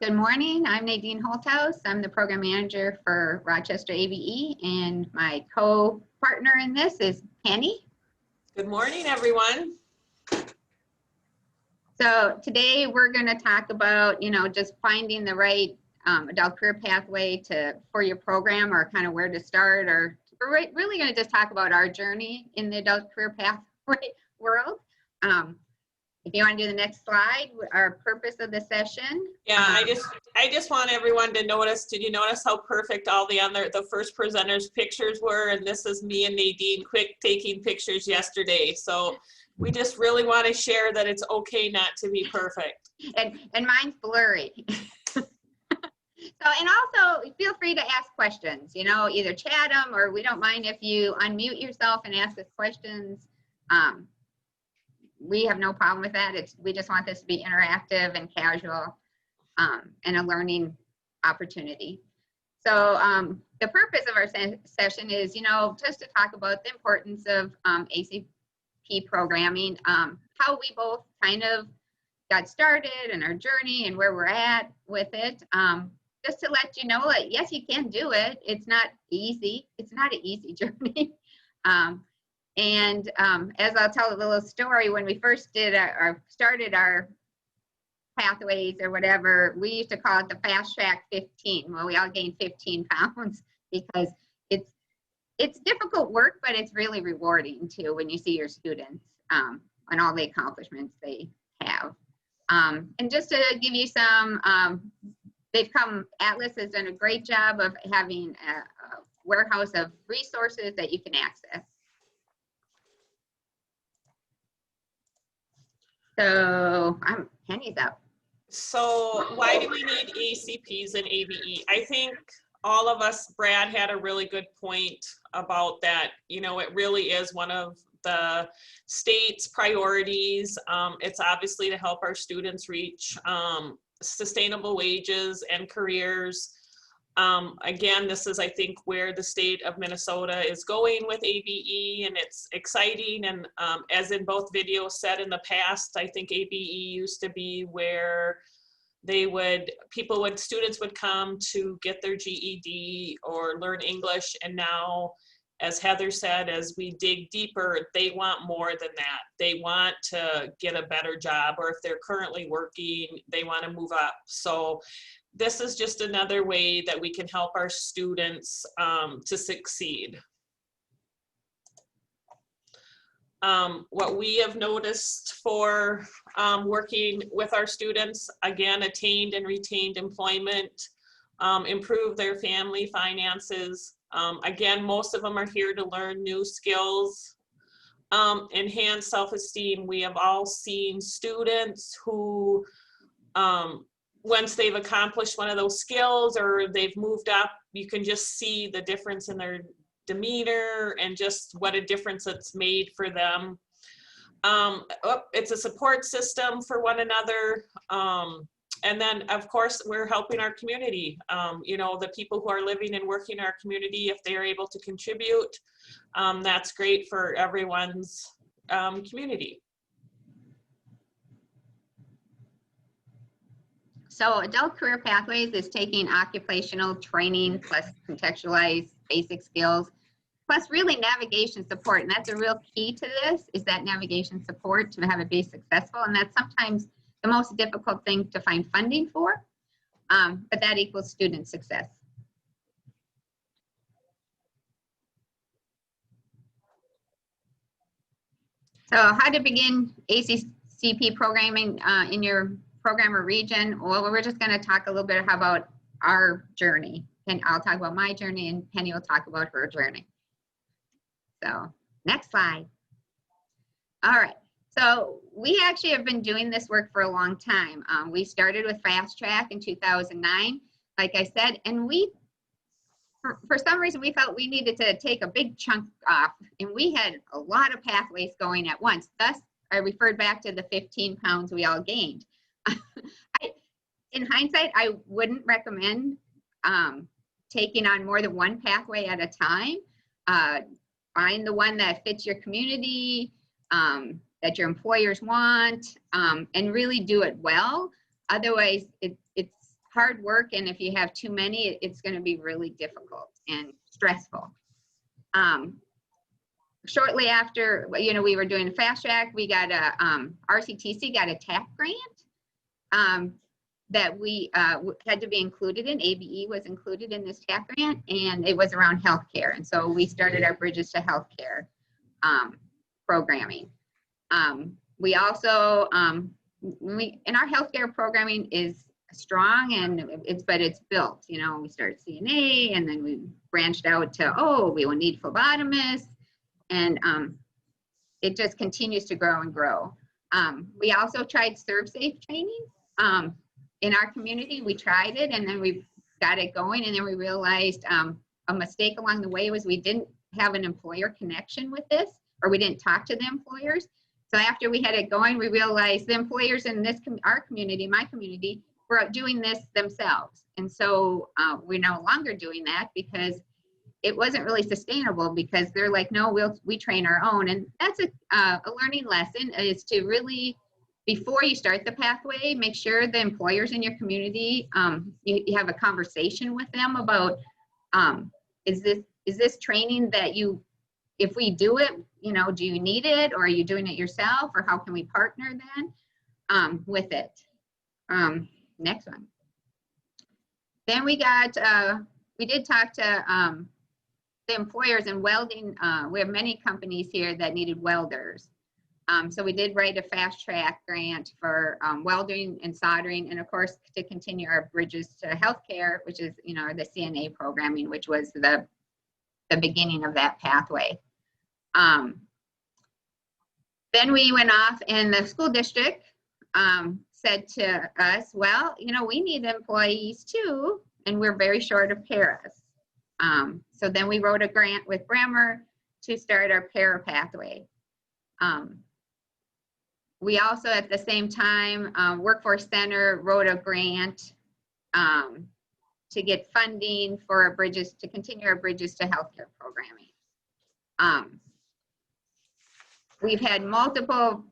Good morning, I'm Nadine Holthaus. I'm the program manager for Rochester ABE, and my co-partner in this is Penny. Good morning, everyone. So today we're going to talk about, just finding the right adult career pathway for your program, or kind of where to start, or we're really going to just talk about our journey in the adult career pathway world. If you want to do the next slide, our purpose of the session. Yeah, I just want everyone to notice, did you notice how perfect all the first presenters' pictures were? And this is me and Nadine quick taking pictures yesterday. So we just really want to share that it's okay not to be perfect. And mine's blurry. So, and also feel free to ask questions, either chat them, or we don't mind if you unmute yourself and ask us questions. We have no problem with that. We just want this to be interactive and casual, and a learning opportunity. So the purpose of our session is, just to talk about the importance of ACP programming, how we both kind of got started and our journey and where we're at with it. Just to let you know that yes, you can do it. It's not easy. It's not an easy journey. As I'll tell a little story, when we first started our pathways or whatever, we used to call it the fast track 15. Well, we all gained 15 pounds because it's difficult work, but it's really rewarding too when you see your students and all the accomplishments they have. And just to give you some, Atlas has done a great job of having a warehouse of resources that you can access. So Penny's up. So why do we need ACPs and ABE? I think all of us, Brad had a really good point about that. It really is one of the state's priorities. It's obviously to help our students reach sustainable wages and careers. Again, this is, I think, where the state of Minnesota is going with ABE, and it's exciting. And as in both videos said in the past, I think ABE used to be where students would come to get their GED or learn English. And now, as Heather said, as we dig deeper, they want more than that. They want to get a better job, or if they're currently working, they want to move up. So this is just another way that we can help our students to succeed. What we have noticed for working with our students, again, attained and retained employment, improve their family finances. Again, most of them are here to learn new skills, enhance self-esteem. We have all seen students who, once they've accomplished one of those skills or they've moved up, you can just see the difference in their demeanor and just what a difference it's made for them. It's a support system for one another. And then, of course, we're helping our community. The people who are living and working in our community, if they're able to contribute, that's great for everyone's community. So adult career pathways is taking occupational training plus contextualized basic skills, plus really navigation support. And that's a real key to this, is that navigation support to have it be successful. And that's sometimes the most difficult thing to find funding for, but that equals student success. So how to begin ACP programming in your program or region? Well, we're just going to talk a little bit about our journey, and I'll talk about my journey, and Penny will talk about her journey. So next slide. All right, so we actually have been doing this work for a long time. We started with Fast Track in 2009, like I said, and for some reason we felt we needed to take a big chunk off, and we had a lot of pathways going at once. Thus, I referred back to the 15 pounds we all gained. In hindsight, I wouldn't recommend taking on more than one pathway at a time. Find the one that fits your community, that your employers want, and really do it well. Otherwise, it's hard work, and if you have too many, it's going to be really difficult and stressful. Shortly after, you know, we were doing a fast track, we got a, RCTC got a TAP grant that we had to be included in. ABE was included in this TAP grant, and it was around healthcare. And so we started our Bridges to Healthcare programming. We also, and our healthcare programming is strong, and but it's built, you know, we started CNA, and then we branched out to, oh, we will need phlebotomists, and it just continues to grow and grow. We also tried ServSafe training in our community. We tried it, and then we got it going, and then we realized a mistake along the way was we didn't have an employer connection with this, or we didn't talk to the employers. So after we had it going, we realized the employers in this our community, my community, were doing this themselves. And so we're no longer doing that because it wasn't really sustainable, because they're like, no, we train our own. And that's a learning lesson, is to really, before you start the pathway, make sure the employers in your community, you have a conversation with them about, is this training that you, if we do it, you know, do you need it, or are you doing it yourself, or how can we partner then with it? Next one. Then we got, we did talk to the employers in welding. We have many companies here that needed welders. So we did write a fast track grant for welding and soldering, and of course to continue our Bridges to Healthcare, which is, you know, the CNA programming, which was the beginning of that pathway. Then we went off, and the school district said to us, well, you know, we need employees too, and we're very short of paras. So then we wrote a grant with Bremer to start our para pathway. We also, at the same time, Workforce Center wrote a grant to get funding for our Bridges, to continue our Bridges to Healthcare programming. We've had multiple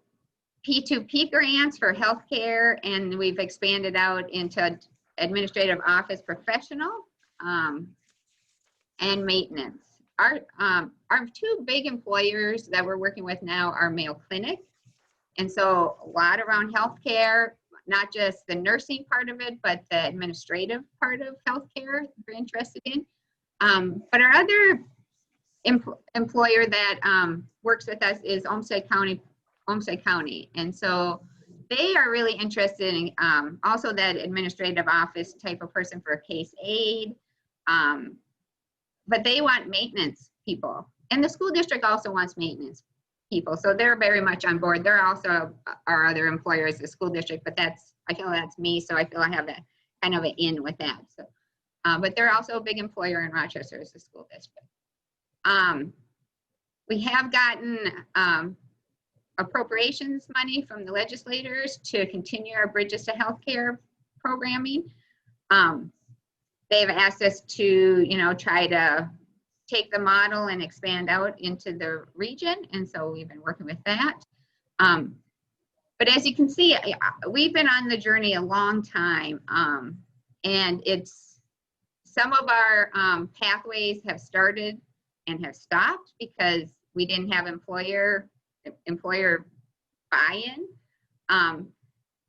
P2P grants for healthcare, and we've expanded out into administrative office professional and maintenance. Our two big employers that we're working with now are Mayo Clinic. And so a lot around healthcare, not just the nursing part of it, but the administrative part of healthcare we're interested in. But our other employer that works with us is Olmsted County. And so they are really interested in also that administrative office type of person for a case aid. But they want maintenance people. And the school district also wants maintenance people. So they're very much on board. They're also our other employers, the school district, but I feel that's me. So I feel I have a kind of an in with that. So, but they're also a big employer in Rochester as the school district. We have gotten appropriations money from the legislators to continue our Bridges to Healthcare programming. They've asked us to, you know, try to take the model and expand out into the region. And so we've been working with that. But as you can see, we've been on the journey a long time. And it's, some of our pathways have started and have stopped because we didn't have employer buy-in,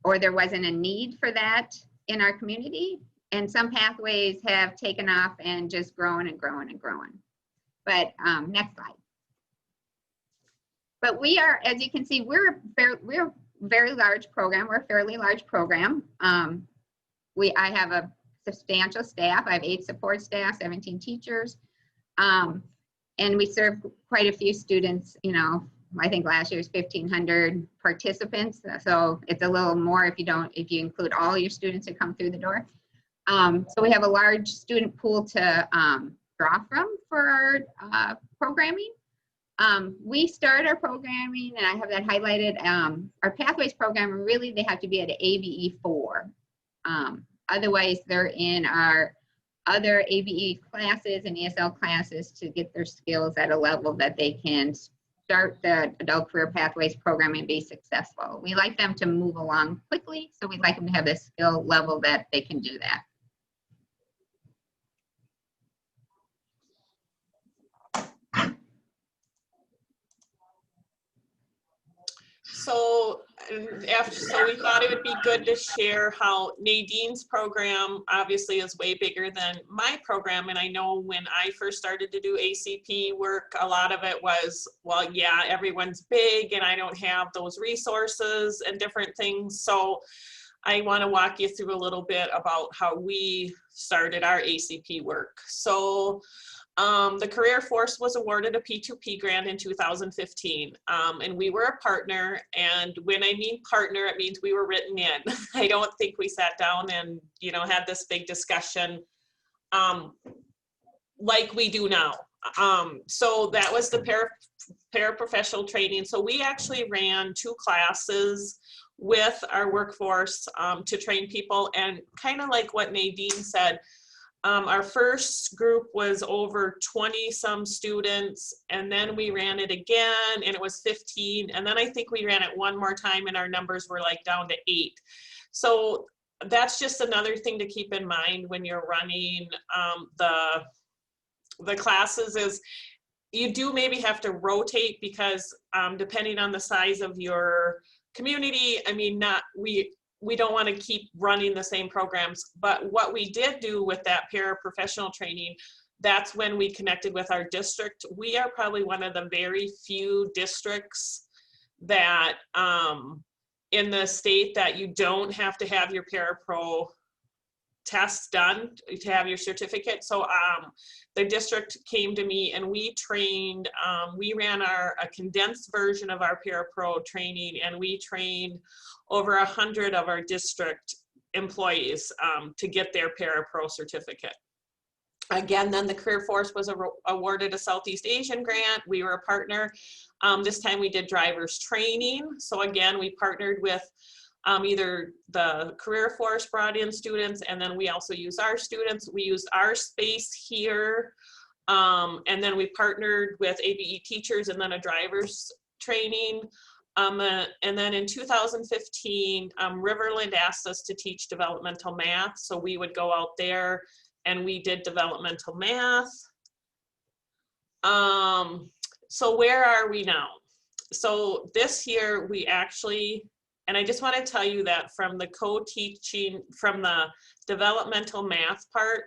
or there wasn't a need for that in our community. And some pathways have taken off and just grown and grown and grown. But next slide. But we are, as you can see, we're a very large program. We're a fairly large program. I have a substantial staff. I have 8 support staff, 17 teachers. And we serve quite a few students. You know, I think last year was 1,500 participants. So it's a little more if you include all your students that come through the door. So we have a large student pool to draw from for our programming. We start our programming, and I have that highlighted. Our Pathways program, really, they have to be at an ABE 4. Otherwise, they're in our other ABE classes and ESL classes to get their skills at a level that they can start the adult career pathways program and be successful. We like them to move along quickly, so we like them to have the skill level that they can do that. So we thought it would be good to share how Nadine's program obviously is way bigger than my program. And I know when I first started to do ACP work, a lot of it was, well, yeah, everyone's big and I don't have those resources and different things. So I want to walk you through a little bit about how we started our ACP work. So the Career Force was awarded a P2P grant in 2015, and we were a partner. And when I mean partner, it means we were written in. I don't think we sat down and, you know, had this big discussion like we do now. So that was the paraprofessional training. So we actually ran 2 classes with our workforce to train people, and kind of like what Nadine said, our first group was over 20 some students, and then we ran it again and it was 15, and then I think we ran it one more time and our numbers were like down to 8. So that's just another thing to keep in mind when you're running the classes, is you do maybe have to rotate, because depending on the size of your community, I mean, we don't want to keep running the same programs. But what we did do with that paraprofessional training, that's when we connected with our district. We are probably one of the very few districts that in the state that you don't have to have your parapro tests done to have your certificate. So the district came to me and we trained, we ran a condensed version of our parapro training, and we trained over 100 of our district employees to get their parapro certificate. Again, then the Career Force was awarded a Southeast Asian grant. We were a partner. This time we did driver's training. So again, we partnered with either the Career Force brought in students, and then we also use our students. We used our space here, and then we partnered with ABE teachers and then a driver's training. And then in 2015, Riverland asked us to teach developmental math. So we would go out there and we did developmental math. So where are we now? So this year we actually, and I just want to tell you that from the co-teaching, from the developmental math part,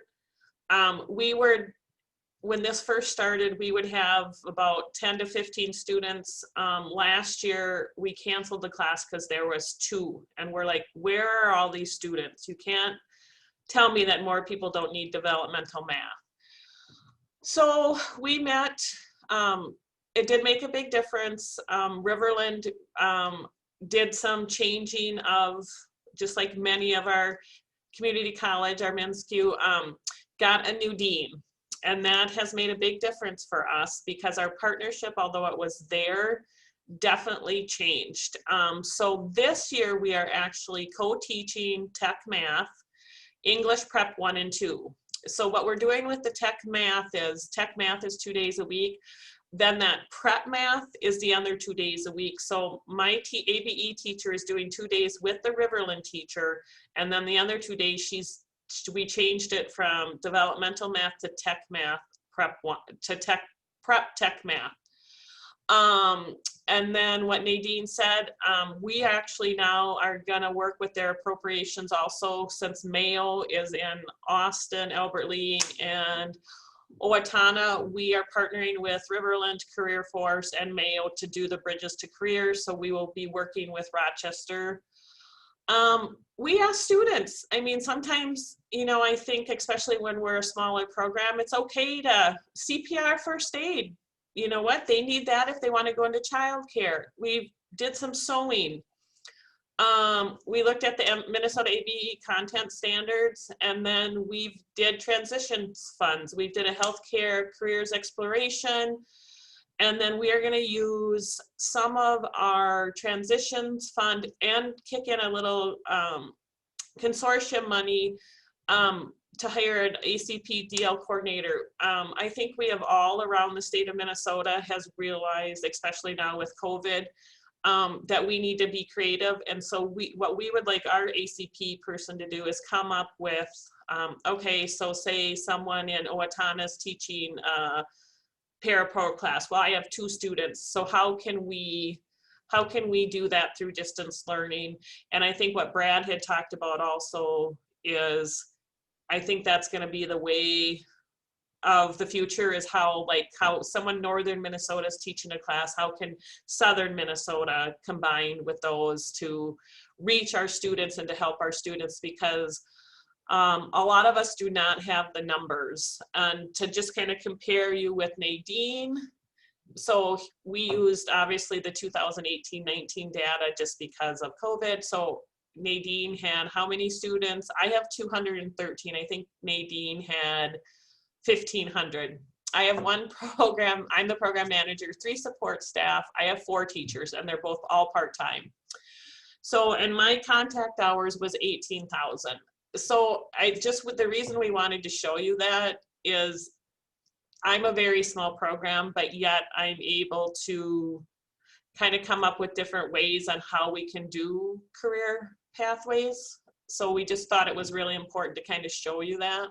when this first started, we would have about 10 to 15 students. Last year, we canceled the class because there was 2. And we're like, where are all these students? You can't tell me that more people don't need developmental math. So we met. It did make a big difference. Riverland did some changing of, just like many of our community college, our MINSCU, got a new dean. And that has made a big difference for us, because our partnership, although it was there, definitely changed. So this year we are actually co-teaching Tech Math, English Prep 1 and 2. So what we're doing with the Tech Math is 2 days a week. Then that Prep Math is the other 2 days a week. So my ABE teacher is doing 2 days with the Riverland teacher, and then the other 2 days we changed it from developmental math to Tech Math Prep 1 to Prep Tech Math. And then what Nadine said, we actually now are gonna work with their appropriations also, since Mayo is in Austin, Albert Lee, and Owatonna. We are partnering with Riverland, Career Force, and Mayo to do the Bridges to Careers. So we will be working with Rochester. We ask students, I mean, sometimes, you know, I think especially when we're a smaller program, it's okay to CPR, first aid. You know what, they need that if they want to go into childcare. We did some sewing. We looked at the Minnesota ABE content standards, and then we did transitions funds. We did a healthcare careers exploration, and then we are going to use some of our transitions fund and kick in a little consortium money to hire an ACP DL coordinator. I think we have all around the state of Minnesota has realized, especially now with COVID, that we need to be creative. And so what we would like our ACP person to do is come up with, okay, so say someone in Owatonna is teaching parapro class. Well, I have 2 students. So how can we do that through distance learning? And I think what Brad had talked about also is, I think that's going to be the way of the future, is how someone northern Minnesota is teaching a class, how can southern Minnesota combine with those to reach our students and to help our students, because a lot of us do not have the numbers. And to just kind of compare you with Nadine, so we used obviously the 2018-19 data just because of COVID. So Nadine had how many students? I have 213. I think Nadine had 1,500. I have 1 program, I'm the program manager, 3 support staff. I have 4 teachers, and they're both all part-time. So, and my contact hours was 18,000. So the reason we wanted to show you that is I'm a very small program, but yet I'm able to kind of come up with different ways on how we can do career pathways. So we just thought it was really important to kind of show you that.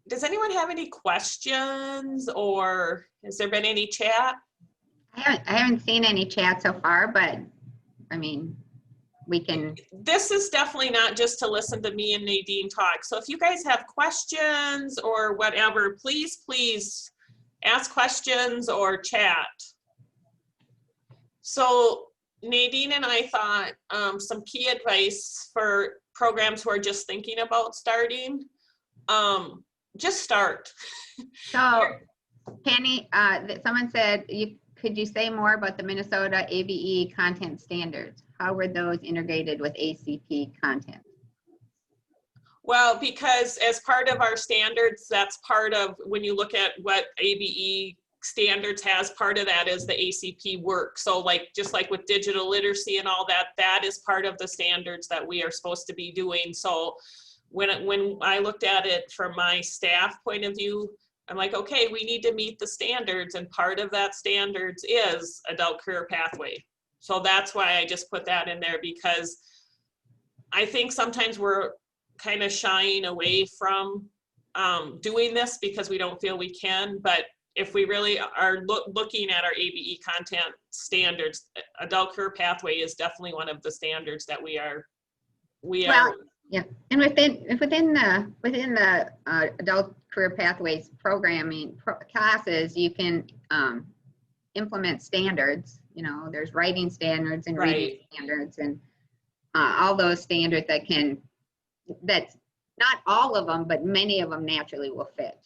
Does anyone have any questions, or has there been any chat? I haven't seen any chat so far, but I mean, we can. This is definitely not just to listen to me and Nadine talk. So if you guys have questions or whatever, please ask questions or chat. So Nadine and I thought some key advice for programs who are just thinking about starting, just start. So Penny, someone said, could you say more about the Minnesota ABE content standards? How were those integrated with ACP content? Well, because as part of our standards, that's part of, when you look at what ABE standards has, part of that is the ACP work. So just like with digital literacy and all that, that is part of the standards that we are supposed to be doing. So when I looked at it from my staff point of view, I'm like, okay, we need to meet the standards, and part of that standards is adult career pathway. So that's why I just put that in there, because I think sometimes we're kind of shying away from doing this because we don't feel we can. But if we really are looking at our ABE content standards, adult career pathway is definitely one of the standards that we are. Yeah, and within the adult career pathways programming classes, you can implement standards. You know, there's writing standards and reading standards, and all those standards that's not all of them, but many of them naturally will fit.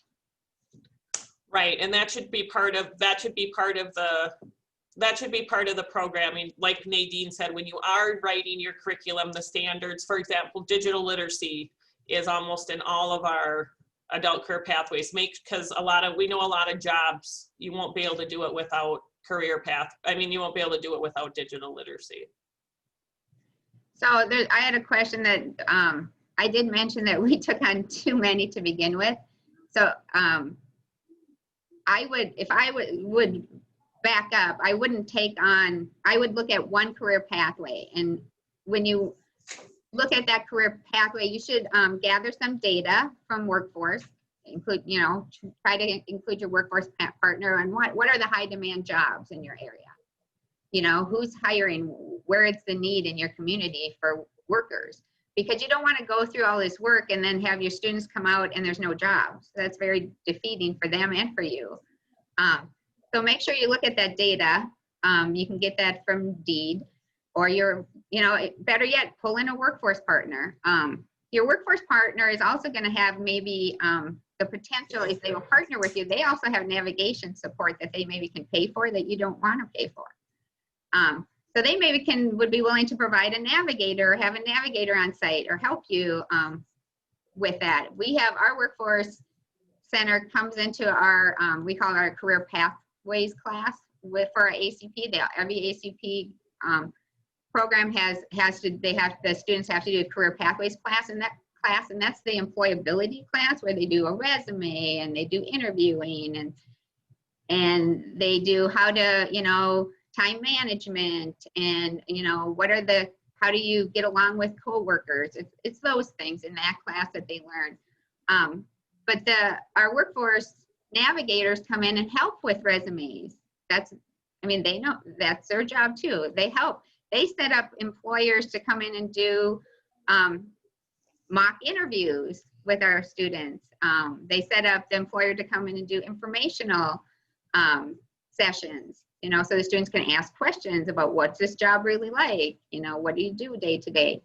Right, and that should be part of the programming. Like Nadine said, when you are writing your curriculum, the standards, for example, digital literacy is almost in all of our adult career pathways. Because we know a lot of jobs, you won't be able to do it without career path. I mean, you won't be able to do it without digital literacy. So I had a question that I did mention that we took on too many to begin with. So if I would back up, I wouldn't take on, I would look at one career pathway. And when you look at that career pathway, you should gather some data from workforce, try to include your workforce partner on what are the high demand jobs in your area? You know, who's hiring, where it's the need in your community for workers, because you don't want to go through all this work and then have your students come out and there's no jobs. That's very defeating for them and for you. So make sure you look at that data. You can get that from Deed, or better yet, pull in a workforce partner. Your workforce partner is also going to have maybe the potential, if they will partner with you, they also have navigation support that they maybe can pay for that you don't want to pay for. So they maybe would be willing to provide a navigator, or have a navigator on site, or help you with that. We have our workforce center comes into our, we call it our career pathways class for our ACP. Every ACP program the students have to do a career pathways class, and that's the employability class where they do a resume and they do interviewing and they do how to, time management and, how do you get along with coworkers? It's those things in that class that they learn. But our workforce navigators come in and help with resumes. They know that's their job too. They help. They set up employers to come in and do mock interviews with our students. They set up the employer to come in and do informational sessions, so the students can ask questions about what's this job really like, what do you do day to day?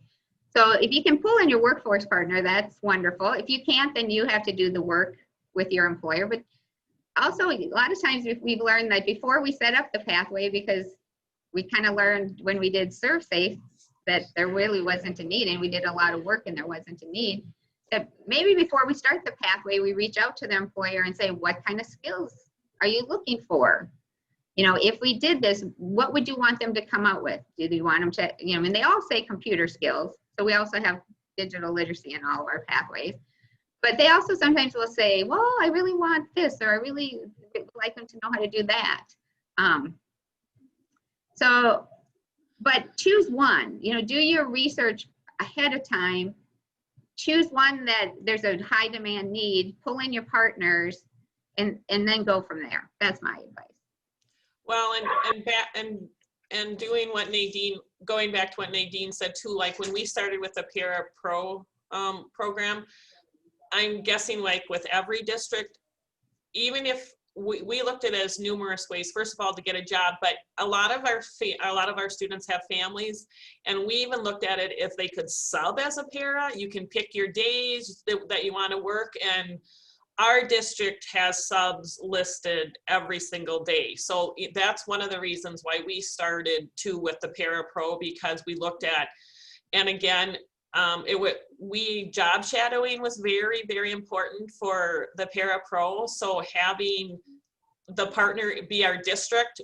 So if you can pull in your workforce partner, that's wonderful. If you can't, then you have to do the work with your employer. But also, a lot of times we've learned that before we set up the pathway, because we kind of learned when we did ServSafe that there really wasn't a need, and we did a lot of work and there wasn't a need, that maybe before we start the pathway, we reach out to the employer and say, what kind of skills are you looking for? If we did this, what would you want them to come out with? Do you want them to, they all say computer skills. So we also have digital literacy in all of our pathways. But they also sometimes will say, well, I really want this, or I really would like them to know how to do that. But choose one, do your research ahead of time. Choose one that there's a high demand need, pull in your partners, and then go from there. That's my advice. Well, and doing what Nadine, going back to what Nadine said too, like when we started with the Para Pro program, I'm guessing like with every district, even if we looked at it as numerous ways, first of all, to get a job, but a lot of our students have families, and we even looked at it if they could sub as a para. You can pick your days that you want to work, and our district has subs listed every single day. So that's one of the reasons why we started too with the Para Pro, because we looked at, and again, job shadowing was very, very important for the Para Pro. So having the partner be our district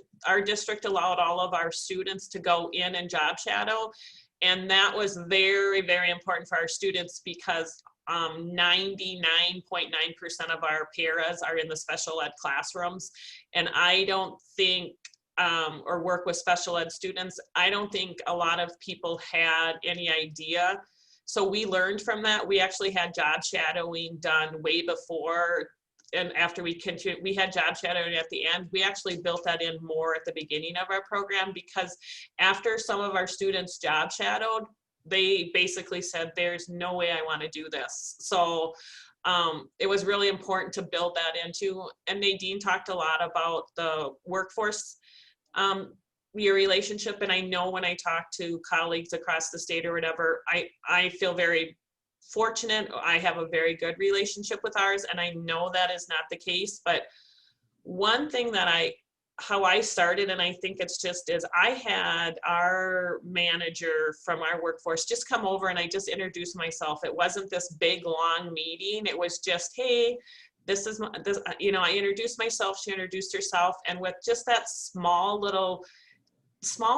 allowed all of our students to go in and job shadow. And that was very, very important for our students, because 99.9% of our paras are in the special ed classrooms. And I don't think, or work with special ed students, I don't think a lot of people had any idea. So we learned from that. We actually had job shadowing done way before, and after we had job shadowing at the end. We actually built that in more at the beginning of our program, because after some of our students job shadowed, they basically said, there's no way I want to do this. So it was really important to build that into, and Nadine talked a lot about the workforce, your relationship. And I know when I talk to colleagues across the state or whatever, I feel very fortunate. I have a very good relationship with ours, and I know that is not the case. But one thing that how I started, and I think it's just is, I had our manager from our workforce just come over and I just introduced myself. It wasn't this big long meeting. It was just, hey, this is I introduced myself, she introduced herself, and with just that small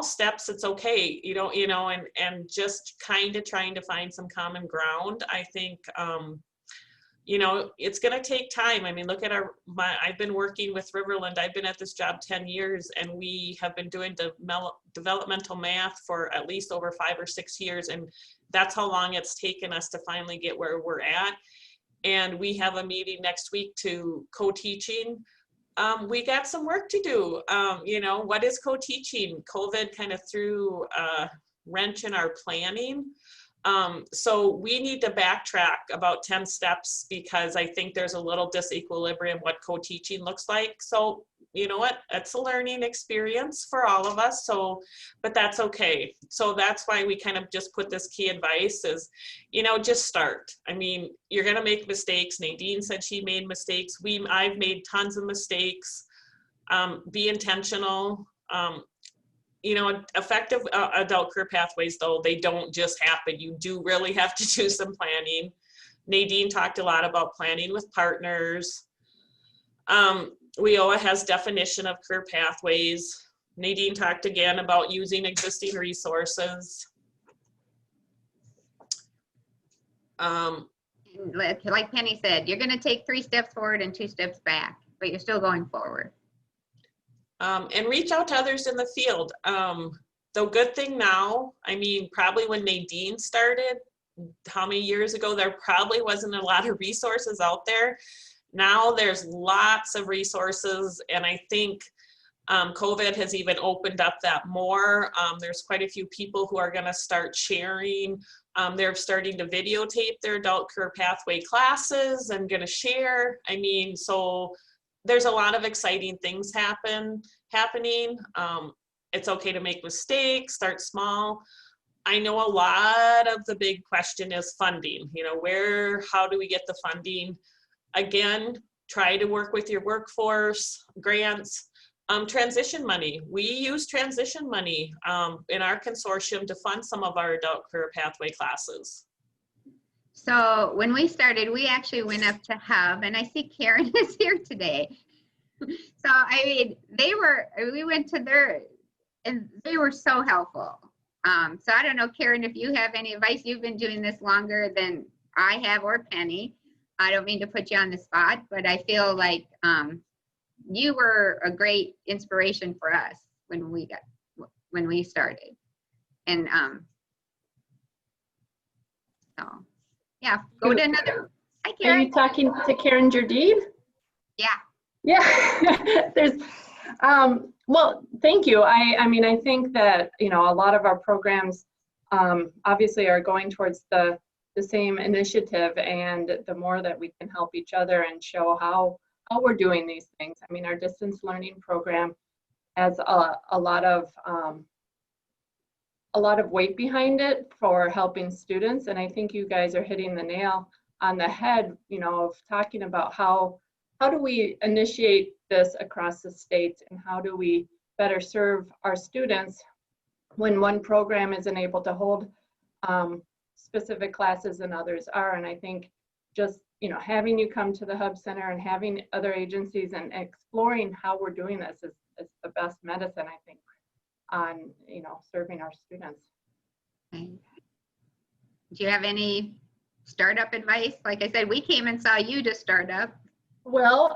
steps, it's okay, and just kind of trying to find some common ground. I think it's going to take time. I mean, look at I've been working with Riverland. I've been at this job 10 years, and we have been doing developmental math for at least over 5 or 6 years. And that's how long it's taken us to finally get where we're at. And we have a meeting next week to co-teaching. We got some work to do. What is co-teaching? COVID kind of threw a wrench in our planning. So we need to backtrack about 10 steps, because I think there's a little disequilibrium what co-teaching looks like. So you know what, it's a learning experience for all of us. So, but that's okay. So that's why we kind of just put this key advice is, just start. I mean, you're going to make mistakes. Nadine said she made mistakes. I've made tons of mistakes. Be intentional. Effective adult career pathways, though, they don't just happen. You do really have to do some planning. Nadine talked a lot about planning with partners. WIOA has definition of career pathways. Nadine talked again about using existing resources. Like Penny said, you're going to take 3 steps forward and 2 steps back, but you're still going forward. And reach out to others in the field. The good thing now, I mean, probably when Nadine started, how many years ago, there probably wasn't a lot of resources out there. Now there's lots of resources, and I think COVID has even opened up that more. There's quite a few people who are going to start sharing. They're starting to videotape their adult career pathway classes and going to share. I mean, so there's a lot of exciting things happening. It's okay to make mistakes, start small. I know a lot of the big question is funding. You know, how do we get the funding? Again, try to work with your workforce, grants, transition money. We use transition money in our consortium to fund some of our adult career pathway classes. So when we started, we actually went up to Hub, and I see Karen is here today. So I mean, we went to their, and they were so helpful. So I don't know, Karen, if you have any advice. You've been doing this longer than I have, or Penny. I don't mean to put you on the spot, but I feel like you were a great inspiration for us when we started. And so yeah, go to another. Hi, Karen. Are you talking to Karen Jardine? Yeah. Yeah. There's well, thank you. I mean, I think that, you know, a lot of our programs obviously are going towards the same initiative, and the more that we can help each other and show how we're doing these things. I mean, our distance learning program has a lot of weight behind it for helping students, and I think you guys are hitting the nail on the head, you know, of talking about how do we initiate this across the states, and how do we better serve our students when one program isn't able to hold specific classes and others are. And I think just, you know, having you come to the Hub Center and having other agencies and exploring how we're doing this is the best medicine, I think, on, you know, serving our students. Do you have any startup advice? Like I said, we came and saw you to start up. Well,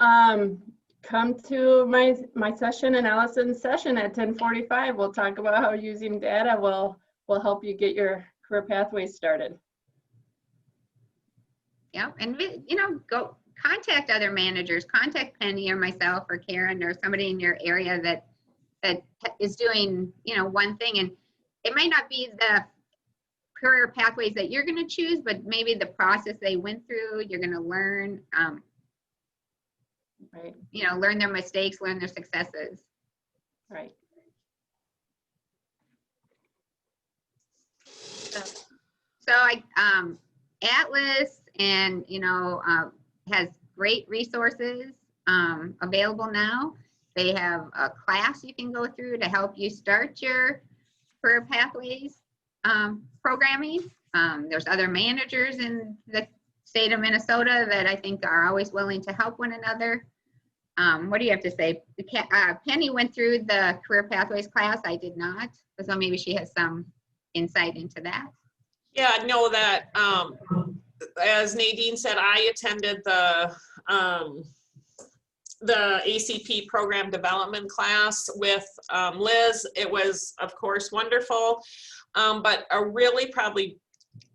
come to my session and Allison's session at 10:45. We'll talk about how using data will help you get your career pathways started. Yeah, and you know, go contact other managers, contact Penny or myself or Karen or somebody in your area that is doing, you know, one thing. And it might not be the career pathways that you're going to choose, but maybe the process they went through, you're going to learn, Right. You know, learn their mistakes, learn their successes. Right. So Atlas, and you know, has great resources available now. They have a class you can go through to help you start your career pathways programming. There's other managers in the state of Minnesota that I think are always willing to help one another. What do you have to say? Penny went through the career pathways class. I did not, so maybe she has some insight into that. Yeah, I know that, as Nadine said, I attended the ACP program development class with Liz. It was, of course, wonderful, but a really probably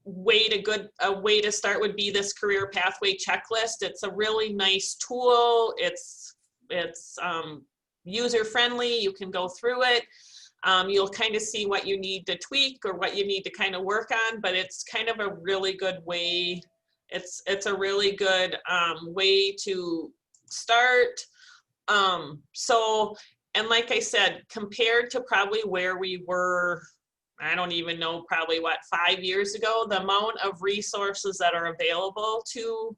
a way to start would be this career pathway checklist. It's a really nice tool. It's user friendly. You can go through it. You'll kind of see what you need to tweak or what you need to kind of work on, but it's kind of a really good way. It's a really good way to start. So, and like I said, compared to probably where we were, I don't even know, probably what, 5 years ago, the amount of resources that are available to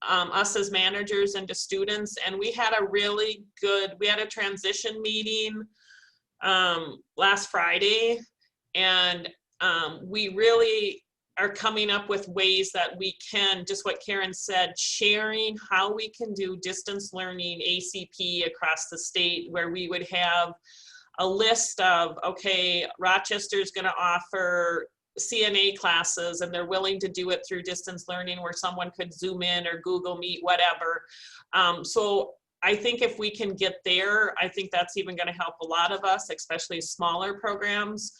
us as managers and to students. And we had a transition meeting last Friday, and we really are coming up with ways that we can, just what Karen said, sharing how we can do distance learning ACP across the state, where we would have a list of, okay, Rochester's going to offer CNA classes and they're willing to do it through distance learning, where someone could Zoom in or Google Meet, whatever. So I think if we can get there, I think that's even going to help a lot of us, especially smaller programs.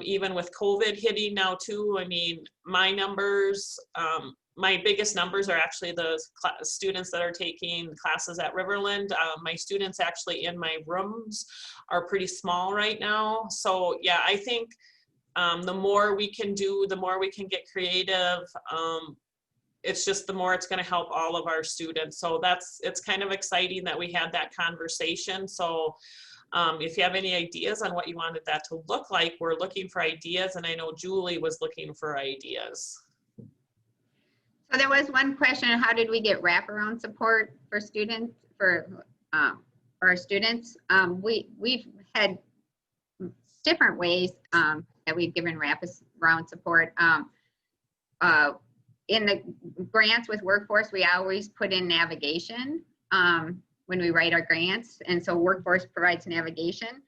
Even with COVID hitting now too, I mean, my numbers, my biggest numbers are actually the students that are taking classes at Riverland. My students actually in my rooms are pretty small right now. So yeah, I think the more we can do, the more we can get creative. It's just the more it's going to help all of our students. So it's kind of exciting that we had that conversation. So if you have any ideas on what you wanted that to look like, we're looking for ideas. And I know Julie was looking for ideas. So there was one question, how did we get wraparound support for students, for our students? We've had different ways that we've given wraparound support. In the grants with workforce, we always put in navigation when we write our grants. And so workforce provides navigation,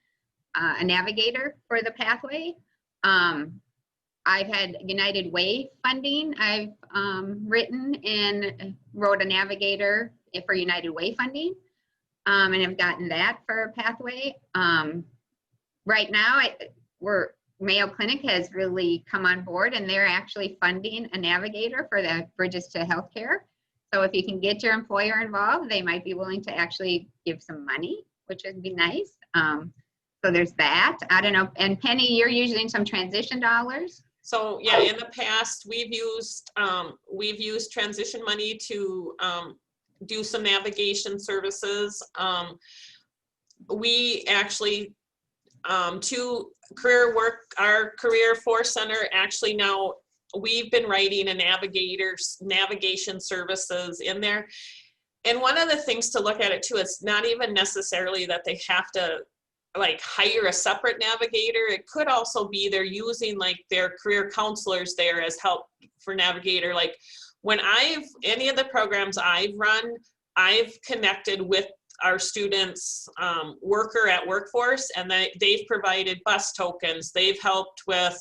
a navigator for the pathway. I've had United Way funding. I've written and wrote a navigator for United Way funding, and have gotten that for a pathway. Right now, Mayo Clinic has really come on board, and they're actually funding a navigator for the Bridges to Healthcare. So if you can get your employer involved, they might be willing to actually give some money, which would be nice. So there's that. I don't know. And Penny, you're using some transition dollars. So yeah, in the past, we've used transition money to do some navigation services. We actually, our Career Force Center, actually now we've been writing a navigation services in there. And one of the things to look at it too, it's not even necessarily that they have to like hire a separate navigator. It could also be they're using like their career counselors there as help for navigator. Like when any of the programs I've run, I've connected with our students worker at Workforce, and they've provided bus tokens. They've helped with,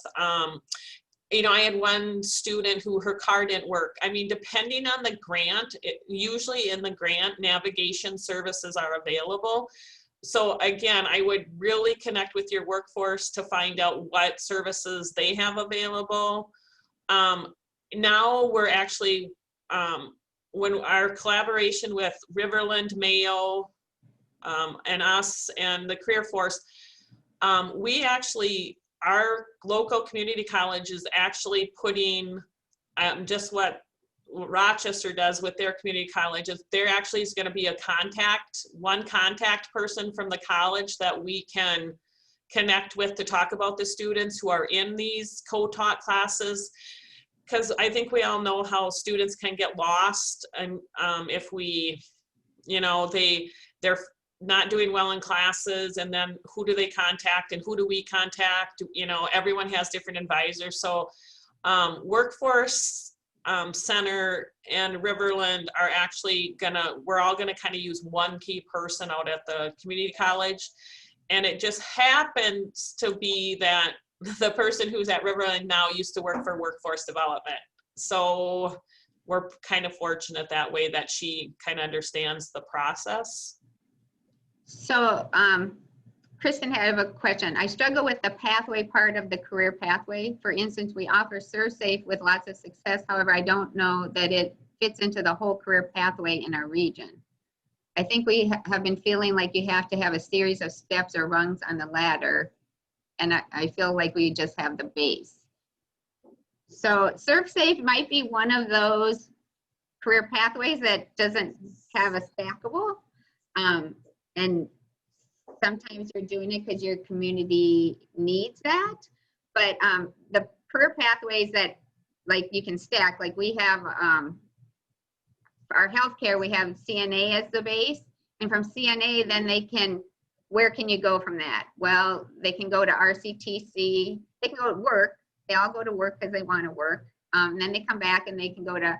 you know, I had one student who her car didn't work. I mean, depending on the grant, usually in the grant, navigation services are available. So again, I would really connect with your workforce to find out what services they have available. Now we're actually, when our collaboration with Riverland, Mayo, and us and the Career Force, we actually, our local community college is actually putting just what Rochester does with their community colleges. There actually is going to be one contact person from the college that we can connect with to talk about the students who are in these co-taught classes. Because I think we all know how students can get lost, and if we, you know, they're not doing well in classes, and then who do they contact and who do we contact? You know, everyone has different advisors. So Workforce Center and Riverland are actually we're all gonna kind of use one key person out at the community college. And it just happens to be that the person who's at Riverland now used to work for Workforce Development. So we're kind of fortunate that way that she kind of understands the process. So Kristen had a question. I struggle with the pathway part of the career pathway. For instance, we offer ServeSafe with lots of success. However, I don't know that it fits into the whole career pathway in our region. I think we have been feeling like you have to have a series of steps or rungs on the ladder. And I feel like we just have the base. So ServeSafe might be one of those career pathways that doesn't have a stackable. And sometimes you're doing it because your community needs that. But the career pathways that like you can stack, like we have for our healthcare, we have CNA as the base. And from CNA, then where can you go from that? Well, they can go to RCTC, they can go to work, They all go to work because they want to work. And then they come back and they can go to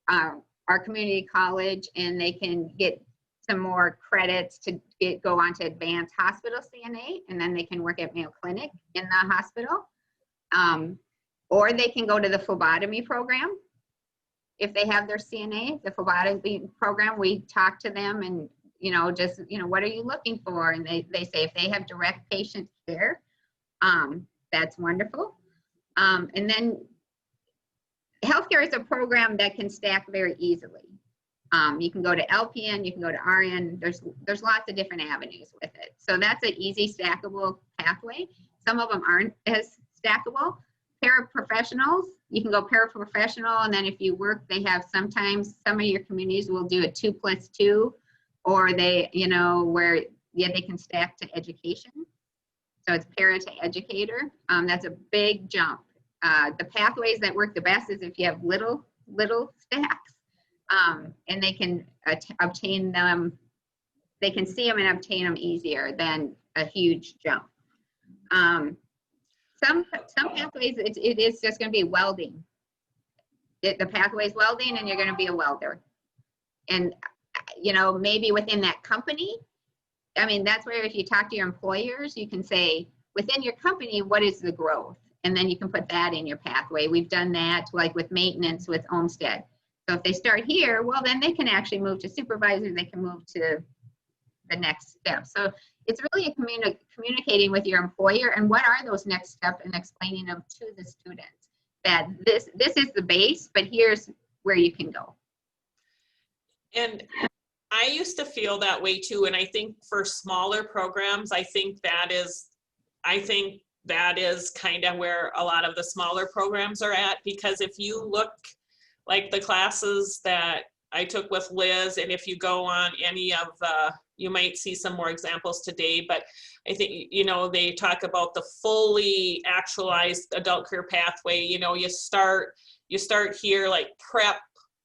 our community college, and they can get some more credits to go on to advanced hospital CNA, and then they can work at Mayo Clinic in the hospital. Or they can go to the phlebotomy program. If they have their CNA, the phlebotomy program, we talk to them and, just, what are you looking for? And they say if they have direct patient care, that's wonderful. And then healthcare is a program that can stack very easily. You can go to LPN, you can go to RN. There's lots of different avenues with it. So that's an easy stackable pathway. Some of them aren't as stackable. Paraprofessionals, you can go paraprofessional, and then if you work, they have sometimes some of your communities will do a 2+2, or they, where they can stack to education. So it's para to educator. That's a big jump. The pathways that work the best is if you have little stacks, and they can obtain them. They can see them and obtain them easier than a huge jump. Some pathways, it is just going to be welding. The pathway is welding, and you're going to be a welder. And, maybe within that company, that's where if you talk to your employers, you can say, within your company, what is the growth? And then you can put that in your pathway. We've done that, like with maintenance with Olmsted. So if they start here, well, then they can actually move to supervisor. They can move to the next step. So it's really communicating with your employer and what are those next steps, and explaining them to the students that this is the base, but here's where you can go. And I used to feel that way too. And I think for smaller programs, I think that is kind of where a lot of the smaller programs are at, because if you look like the classes that I took with Liz, and if you go on any of the, you might see some more examples today, but I think, they talk about the fully actualized adult career pathway. You start here like prep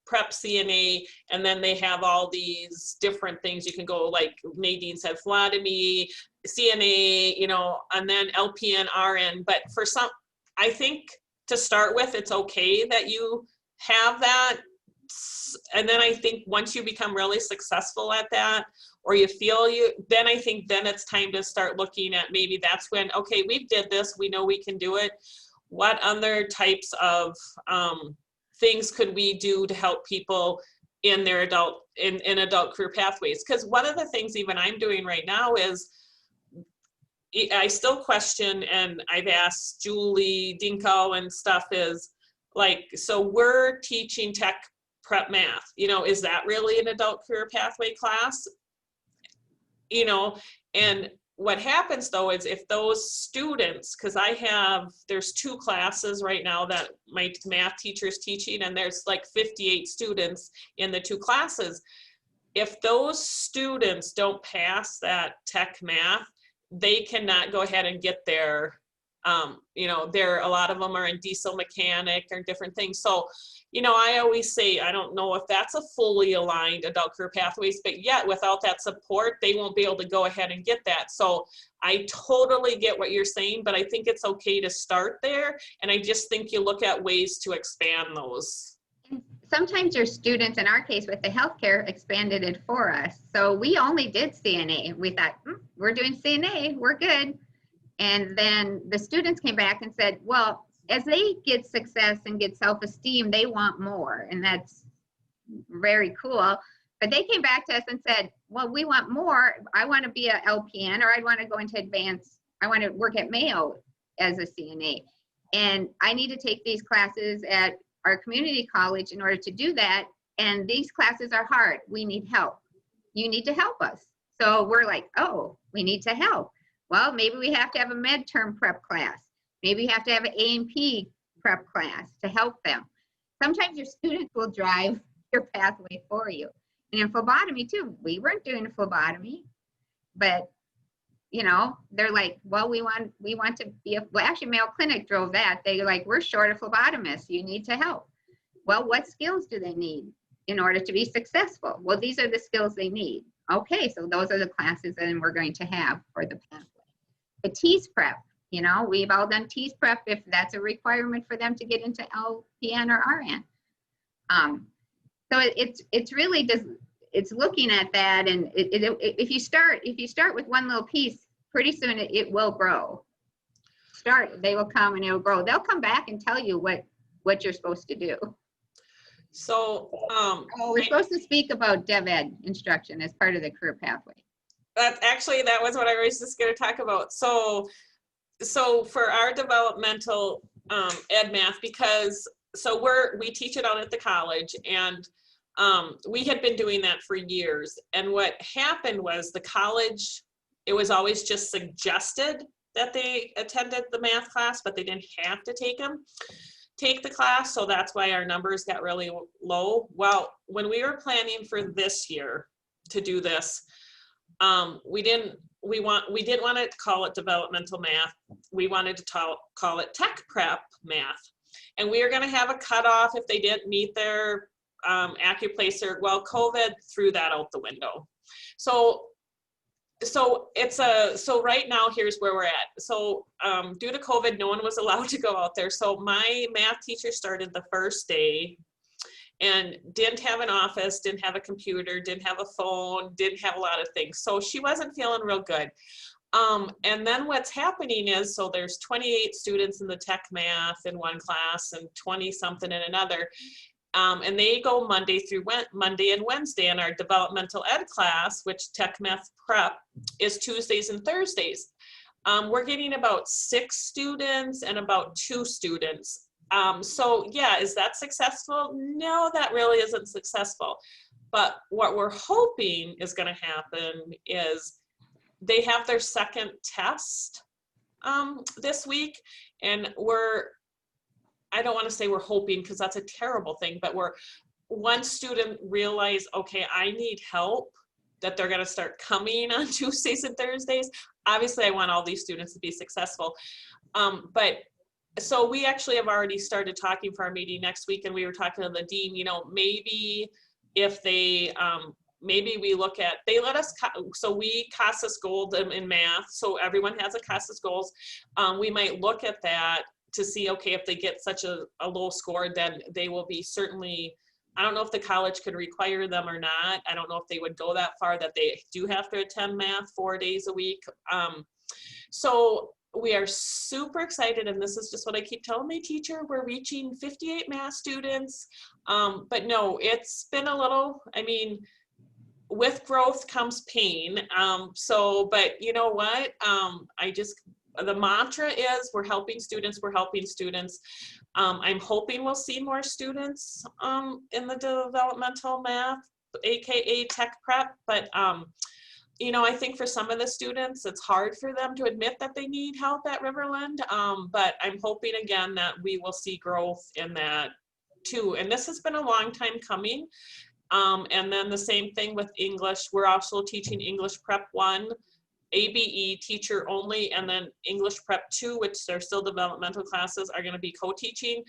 CNA, and then they have all these different things. You can go, like Nadine said, phlebotomy, CNA, and then LPN, RN. But for some, I think to start with, it's okay that you have that. And then I think once you become really successful at that, or you feel then I think then it's time to start looking at, maybe that's when, okay, we did this, we know we can do it. What other types of things could we do to help people in their adult career pathways? Because one of the things even I'm doing right now is I still question, and I've asked Julie Dinko and stuff, is like, so we're teaching tech prep math, is that really an adult career pathway class? And what happens though is if those students, because there's 2 classes right now that my math teacher is teaching, and there's like 58 students in the 2 classes. If those students don't pass that tech math, they cannot go ahead and get their, a lot of them are in diesel mechanic or different things. So, I always say, I don't know if that's a fully aligned adult career pathways, but yet without that support, they won't be able to go ahead and get that. So I totally get what you're saying, but I think it's okay to start there. And I just think you look at ways to expand those. Sometimes your students, in our case with the healthcare, expanded it for us. So we only did CNA. We thought, we're doing CNA, we're good. And then the students came back and said, well, as they get success and get self-esteem, they want more. And that's very cool. But they came back to us and said, well, we want more. I want to be a LPN, or I want to go into advanced. I want to work at Mayo as a CNA. And I need to take these classes at our community college in order to do that. And these classes are hard. We need help. You need to help us. So we're like, oh, we need to help. Well, maybe we have to have a midterm prep class. Maybe you have to have an A&P prep class to help them. Sometimes your students will drive your pathway for you. And in phlebotomy too, we weren't doing phlebotomy, but they're like, well, we want to be well, actually Mayo Clinic drove that. They're like, we're short of phlebotomists. You need to help. Well, what skills do they need in order to be successful? Well, these are the skills they need. Okay, so those are the classes that we're going to have for the pathway. The TEAS prep, You know, we've all done TEAS prep if that's a requirement for them to get into LPN or RN. So it's really just, it's looking at that, and if you start with one little piece, pretty soon it will grow. They will come and it will grow. They'll come back and tell you what you're supposed to do. So, we're supposed to speak about Dev Ed instruction as part of the career pathway. that was what I was just going to talk about. So for our developmental ed math, because we teach it out at the college, and we had been doing that for years. And what happened was the college, it was always just suggested that they attended the math class, but they didn't have to take the class. So that's why our numbers got really low. Well, when we were planning for this year to do this, we didn't want to call it developmental math. We wanted to call it tech prep math. And we were going to have a cutoff if they didn't meet their AccuPlacer. Well, COVID threw that out the window. So right now, here's where we're at. So due to COVID, no one was allowed to go out there. So my math teacher started the first day and didn't have an office, didn't have a computer, didn't have a phone, didn't have a lot of things. So she wasn't feeling real good. And then what's happening is, so there's 28 students in the tech math in one class and 20 something in another. And they go Monday and Wednesday, in our developmental ed class, which tech math prep is Tuesdays and Thursdays. We're getting about 6 students and about 2 students. So yeah, is that successful? No, that really isn't successful. But what we're hoping is going to happen is they have their second test this week, and I don't want to say we're hoping, because that's a terrible thing, but one student realized, okay, I need help, that they're going to start coming on Tuesdays and Thursdays. Obviously, I want all these students to be successful. But so we actually have already started talking for our meeting next week, and we were talking to Nadine, maybe if they, maybe we look at, they let us, so we CASAS gold them in math, so everyone has a CASAS goals. We might look at that to see, okay, if they get such a low score, then they will be certainly, I don't know if the college could require them or not. I don't know if they would go that far that they do have to attend math 4 days a week. So we are super excited, and this is just what I keep telling my teacher, we're reaching 58 math students. But no, it's been a little, with growth comes pain. But you know what? The mantra is we're helping students, we're helping students. I'm hoping we'll see more students in the developmental math, AKA tech prep, but I think for some of the students, it's hard for them to admit that they need help at Riverland, but I'm hoping again that we will see growth in that too. And this has been a long time coming. And then the same thing with English. We're also teaching English Prep 1, ABE teacher only, and then English Prep 2, which are still developmental classes, are going to be co-teaching.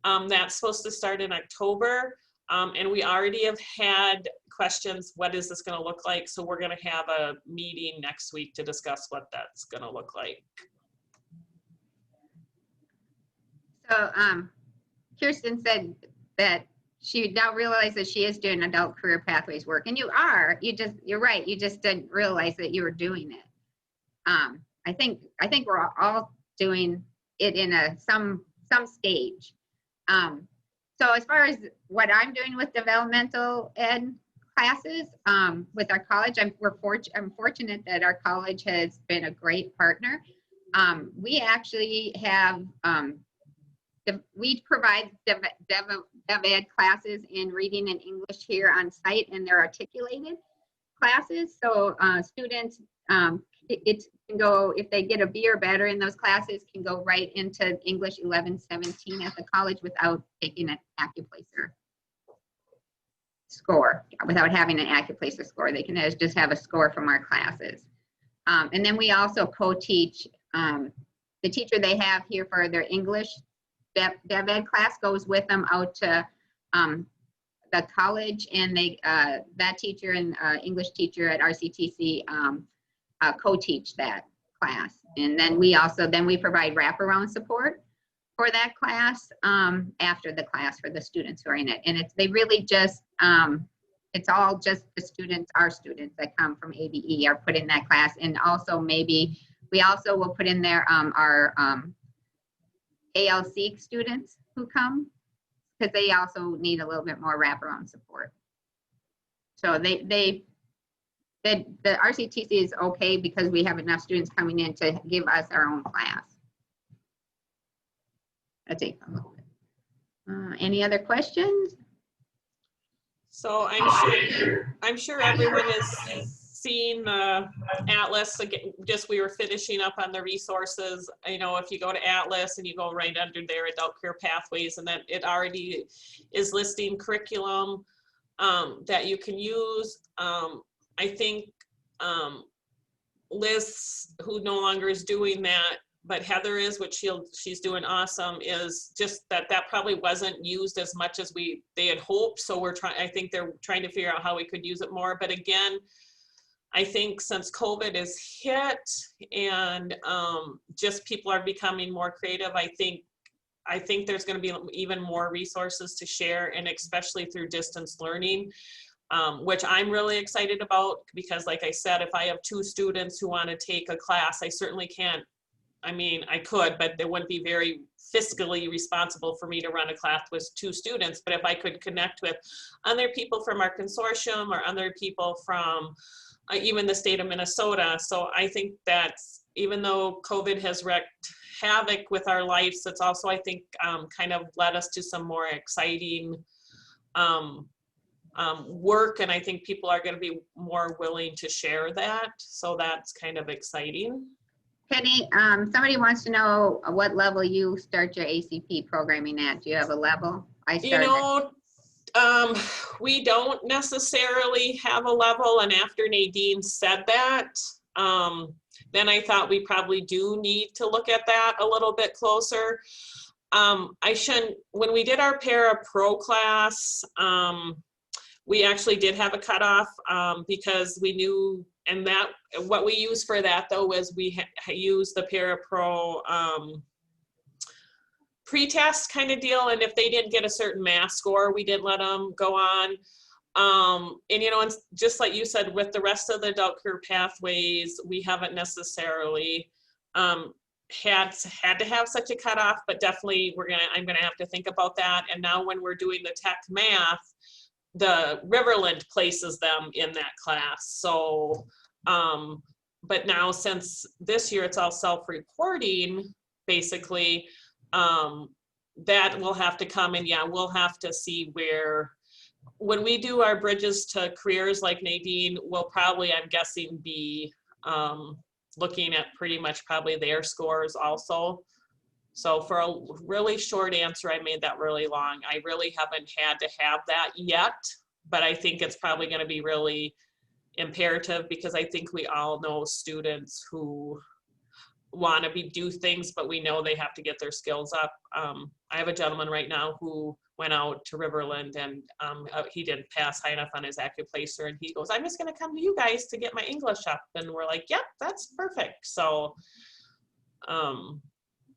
That's supposed to start in October. And we already have had questions, what is this going to look like? So we're going to have a meeting next week to discuss what that's going to look like. So Kirsten said that she now realized that she is doing adult career pathways work, and you're right, you just didn't realize that you were doing it. I think we're all doing it in some stage. So as far as what I'm doing with developmental ed classes with our college, I'm fortunate that our college has been a great partner. We actually have we provide dev ed classes in reading and English here on site, and they're articulated classes. So students, it can go, if they get a B or better in those classes, can go right into English 1117 at the college without taking an AccuPlacer score, without having an AccuPlacer score. They can just have a score from our classes. And then we also co-teach, the teacher they have here for their English Dev Ed class goes with them out to the college, and they that teacher and English teacher at RCTC co-teach that. class. And then we provide wraparound support for that class after the class for the students who are in it. And they really just, it's all just the students, our students that come from ABE are put in that class. And also maybe, we also will put in there our ALC students who come, because they also need a little bit more wraparound support. So the RCTC is okay because we have enough students coming in to give us our own class. That's it. Any other questions? So I'm sure everyone has seen the Atlas. Again, just we were finishing up on the resources. You know, if you go to Atlas and you go right under there, adult career pathways, and then it already is listing curriculum that you can use. I think Liz, who no longer is doing that, but Heather is, which she's doing awesome, is just that probably wasn't used as much as they had hoped. So I think they're trying to figure out how we could use it more. But again, I think since COVID is hit and just people are becoming more creative, I think there's going to be even more resources to share, and especially through distance learning, which I'm really excited about, because like I said, if I have 2 students who want to take a class, I certainly can't. I mean, I could, but it wouldn't be very fiscally responsible for me to run a class with 2 students. But if I could connect with other people from our consortium or other people from even the state of Minnesota. So I think that even though COVID has wreaked havoc with our lives, it's also, I think, kind of led us to some more exciting work. And I think people are going to be more willing to share that. So that's kind of exciting. Penny, somebody wants to know what level you start your ACP programming at. Do you have a level? You know, we don't necessarily have a level, and after Nadine said that, then I thought we probably do need to look at that a little bit closer. When we did our Para Pro class, we actually did have a cutoff because we knew, and that what we used for that though was we used the Para Pro pre-test kind of deal, and if they didn't get a certain math score, we didn't let them go on. And you know, and just like you said, with the rest of the adult career pathways, we haven't necessarily had to have such a cutoff, but definitely I'm gonna have to think about that. And now when we're doing the tech math, the Riverland places them in that class. So, but now since this year it's all self-reporting, basically, that will have to come, and yeah, we'll have to see when we do our bridges to careers like Nadine, we'll probably, I'm guessing, be looking at pretty much probably their scores also. So for a really short answer, I made that really long. I really haven't had to have that yet, but I think it's probably going to be really imperative, because I think we all know students who want to do things, but we know they have to get their skills up. I have a gentleman right now who went out to Riverland, and he didn't pass high enough on his Accuplacer, and he goes, I'm just going to come to you guys to get my English up. And we're like, yep, that's perfect. So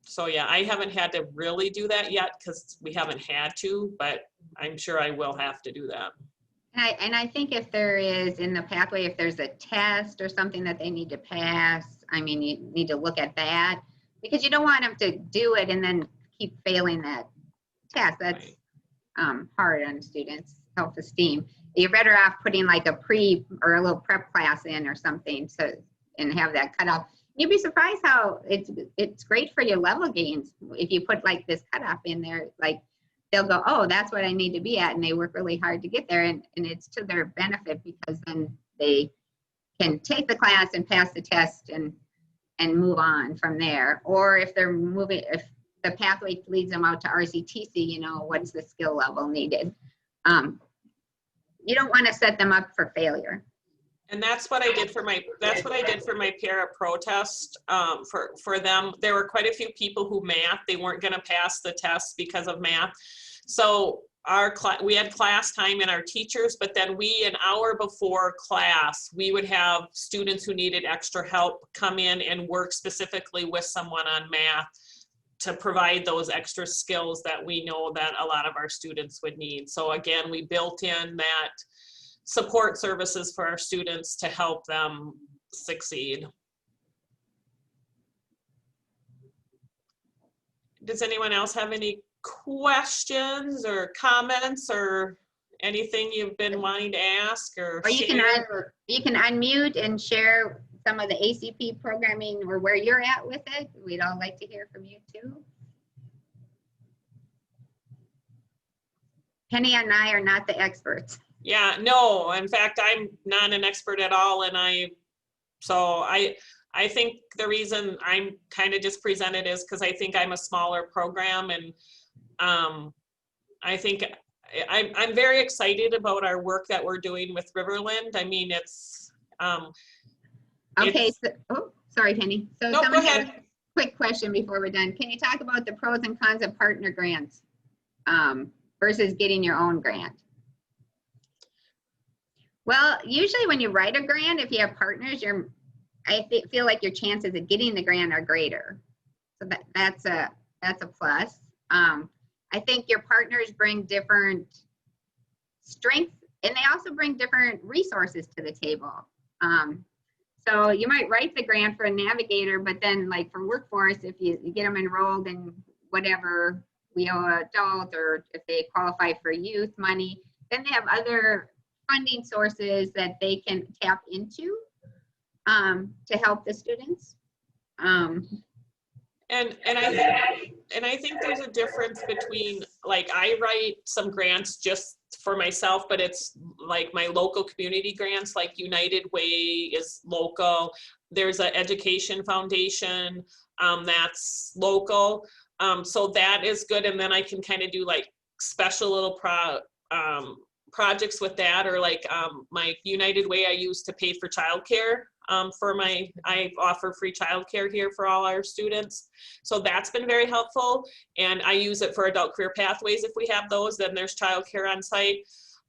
so yeah, I haven't had to really do that yet because we haven't had to, but I'm sure I will have to do that. And I think if there is in the pathway, if there's a test or something that they need to pass, I mean, you need to look at that, because you don't want them to do it and then keep failing that test. That's hard on students' self-esteem. You're better off putting like a or a little prep class in or something, and have that cut off. You'd be surprised how it's great for your level gains if you put like this cutoff in there. Like they'll go, oh, that's what I need to be at, and they work really hard to get there, and it's to their benefit, because then they can take the class and pass the test and move on from there. Or if they're moving, if the pathway leads them out to RCTC, you know, what's the skill level needed? You don't want to set them up for failure. And that's what I did for my Para Pro test. For them, there were quite a few people who they weren't going to pass the test because of math. So we had class time and our teachers, but then an hour before class, we would have students who needed extra help come in and work specifically with someone on math to provide those extra skills that we know that a lot of our students would need. So again, we built in that support services for our students to help them succeed. Does anyone else have any questions or comments or anything you've been wanting to ask or you can unmute and share some of the ACP programming or where you're at with it. We'd all like to hear from you too. Penny and I are not the experts. Yeah, no, in fact, I'm not an expert at all. And I think the reason I'm kind of just presented is because I think I'm a smaller program, and I think I'm very excited about our work that we're doing with Riverland. I mean, it's okay. Oh, sorry, Penny. So no, someone go ahead. had a quick question before we're done. Can you talk about the pros and cons of partner grants versus getting your own grant? Well, usually when you write a grant, if you have partners, I feel like your chances of getting the grant are greater. So that's a plus. I think your partners bring different strengths, and they also bring different resources to the table. So you might write the grant for a navigator, but then like for workforce, if you get them enrolled in whatever we owe adult, or if they qualify for youth money, then they have other funding sources that they can tap into to help the students. And I think there's a difference between, like, I write some grants just for myself, but it's like my local community grants, like United Way is local. There's an education foundation that's local. So that is good. And then I can kind of do like special little projects with that, or like my United Way I use to pay for childcare. I offer free childcare here for all our students. So that's been very helpful. And I use it for adult career pathways. If we have those, then there's childcare on site.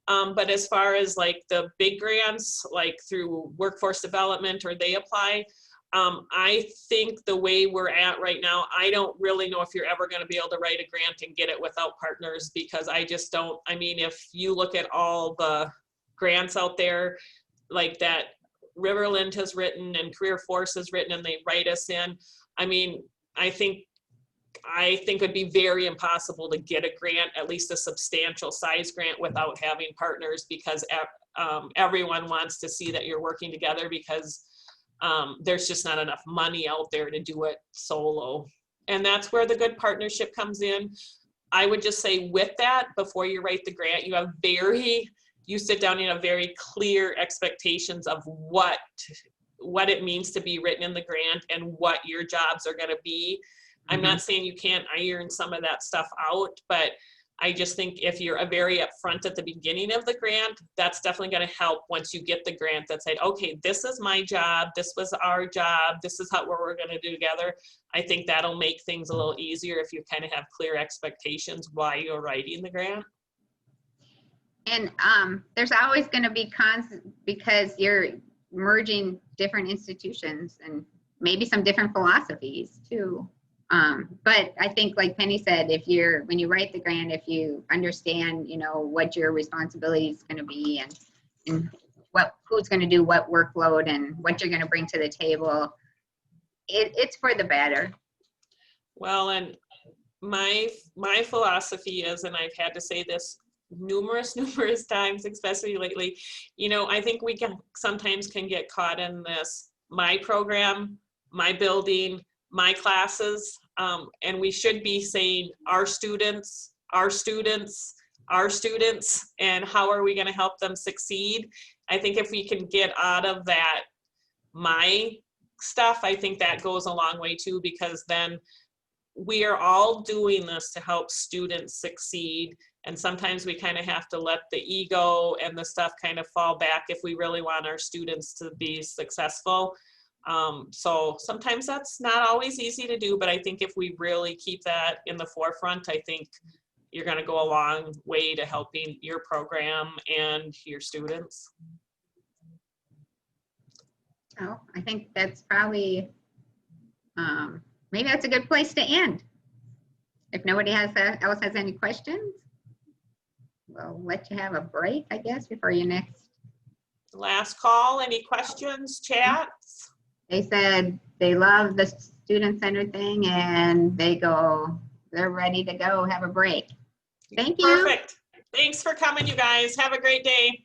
But as far as like the big grants, like through workforce development or they apply, I think the way we're at right now, I don't really know if you're ever going to be able to write a grant and get it without partners, because I just don't. I mean, if you look at all the grants out there like that Riverland has written and Career Force has written and they write us in, I mean, I think it would be very impossible to get a grant, at least a substantial size grant, without having partners, because everyone wants to see that you're working together, because there's just not enough money out there to do it solo. And that's where the good partnership comes in. I would just say with that, before you write the grant, you sit down and have very clear expectations of what it means to be written in the grant and what your jobs are going to be. I'm not saying you can't iron some of that stuff out, but I just think if you're very upfront at the beginning of the grant, that's definitely going to help once you get the grant that said, okay, this is my job, this was our job, this is what we're going to do together. I think that'll make things a little easier if you kind of have clear expectations while you're writing the grant. And there's always going to be cons, because you're merging different institutions and maybe some different philosophies too. But I think, like Penny said, when you write the grant, if you understand, what your responsibility is going to be, and who's going to do what workload and what you're going to bring to the table, it's for the better. Well, and my philosophy is, and I've had to say this numerous times, especially lately, I think we sometimes can get caught in this, my program, my building, my classes, and we should be saying our students, and how are we going to help them succeed? I think if we can get out of that my stuff, I think that goes a long way too, because then we are all doing this to help students succeed. And sometimes we kind of have to let the ego and the stuff kind of fall back if we really want our students to be successful. So sometimes that's not always easy to do, but I think if we really keep that in the forefront, I think you're going to go a long way to helping your program and your students. Oh, I think that's probably, maybe that's a good place to end. If nobody else has any questions, we'll let you have a break, I guess, before your next. Last call, any questions, chats? They said they love the student-centered thing and they're ready to go have a break. Thank you. Perfect. Thanks for coming, you guys. Have a great day.